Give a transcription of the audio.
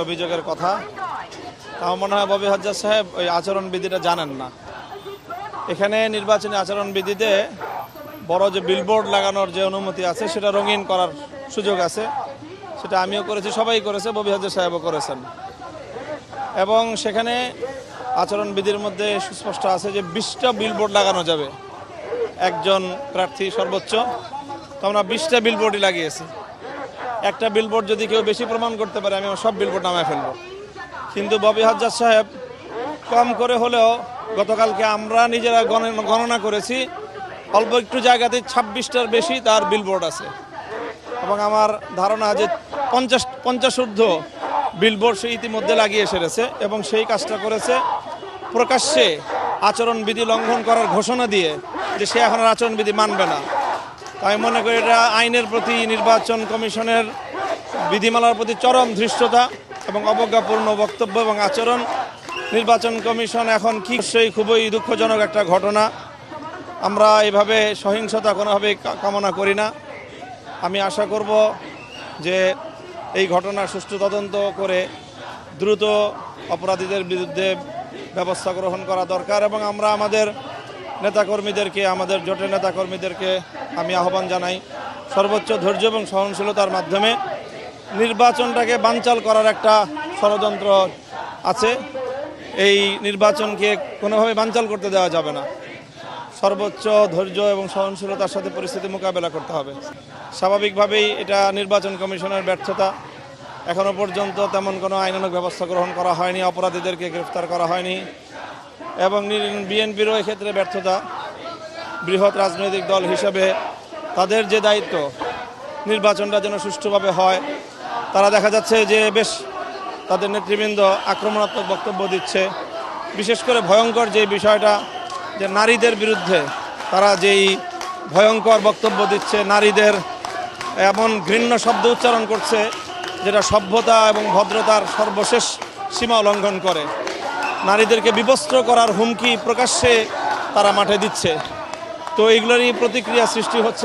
অভিযোগের কথা, তাও মনে হয় ববি হাজ্জাজ সাহেব ওই আচরণবিধিটা জানেন না। এখানে নির্বাচনী আচরণবিধিতে বড় যে বিলবোর্ড লাগানোর যে অনুমতি আছে সেটা রঙিন করার সুযোগ আছে, সেটা আমিও করেছি, সবাই করেছে, ববি হাজ্জাজ সাহেবও করেছেন। এবং সেখানে আচরণবিধির মধ্যে সুস্পষ্ট আছে যে 20টা বিলবোর্ড লাগানো যাবে একজন প্রার্থী সর্বোচ্চ। তো আমরা 20টা বিলবোর্ডই লাগিয়েছি। একটা বিলবোর্ড যদি কেউ বেশি প্রমাণ করতে পারে আমি আমার সব বিলবোর্ড নামায় ফেলবো। কিন্তু ববি হাজ্জাজ সাহেব কম করে হলেও গতকালকে আমরা নিজেরা গণনা করেছি, অল্প একটু জায়গাতে 26টার বেশি তার বিলবোর্ড আছে। এবং আমার ধারণা যে 50 ঊর্ধ্ব বিলবোর্ড সে ইতিমধ্যে লাগিয়ে সেরেছে এবং সেই কাজটা করেছে প্রকাশ্যে আচরণবিধি লঙ্ঘন করার ঘোষণা দিয়ে, যে সে এখন আর আচরণবিধি মানবে না। আমি মনে করি এটা আইনের প্রতি, নির্বাচন কমিশনের বিধিমালার প্রতি চরম ধৃষ্টতা এবং অবজ্ঞাপূর্ণ বক্তব্য এবং আচরণ। নির্বাচন কমিশন এখন কি, সেই খুবই দুঃখজনক একটা ঘটনা। আমরা এইভাবে সহিংসতা কোনোভাবেই কামনা করি না। আমি আশা করব যে এই ঘটনার সুষ্ঠু তদন্ত করে দ্রুত অপরাধীদের বিরুদ্ধে ব্যবস্থা গ্রহণ করা দরকার। এবং আমরা আমাদের নেতাকর্মীদেরকে, আমাদের জোটের নেতাকর্মীদেরকে আমি আহ্বান জানাই সর্বোচ্চ ধৈর্য এবং সহনশীলতার মাধ্যমে নির্বাচনটাকে বানচাল করার একটা ষড়যন্ত্র আছে, এই নির্বাচনকে কোনোভাবে বানচাল করতে দেওয়া যাবে না। সর্বোচ্চ ধৈর্য এবং সহনশীলতার সাথে পরিস্থিতি মোকাবেলা করতে হবে। স্বাভাবিকভাবেই এটা নির্বাচন কমিশনের ব্যর্থতা। এখনও পর্যন্ত তেমন কোনো আইনানুগ ব্যবস্থা গ্রহণ করা হয়নি, অপরাধীদেরকে গ্রেফতার করা হয়নি। এবং বিএনপিরও এক্ষেত্রে ব্যর্থতা। বৃহৎ রাজনৈতিক দল হিসেবে তাদের যে দায়িত্ব নির্বাচনটা যেন সুষ্ঠুভাবে হয়, তারা দেখা যাচ্ছে যে বেশ তাদের নেতৃবৃন্দ আক্রমণাত্মক বক্তব্য দিচ্ছে। বিশেষ করে ভয়ঙ্কর যে বিষয়টা, যে নারীদের বিরুদ্ধে তারা যেই ভয়ঙ্কর বক্তব্য দিচ্ছে, নারীদের এমন ঘৃণ্য শব্দ উচ্চারণ করছে যেটা সভ্যতা এবং ভদ্রতার সর্বশেষ সীমা লঙ্ঘন করে। নারীদেরকে বিবস্ত্র করার হুমকি প্রকাশ্যে তারা মাঠে দিচ্ছে। তো এইগুলোরই প্রতিক্রিয়া সৃষ্টি হচ্ছে।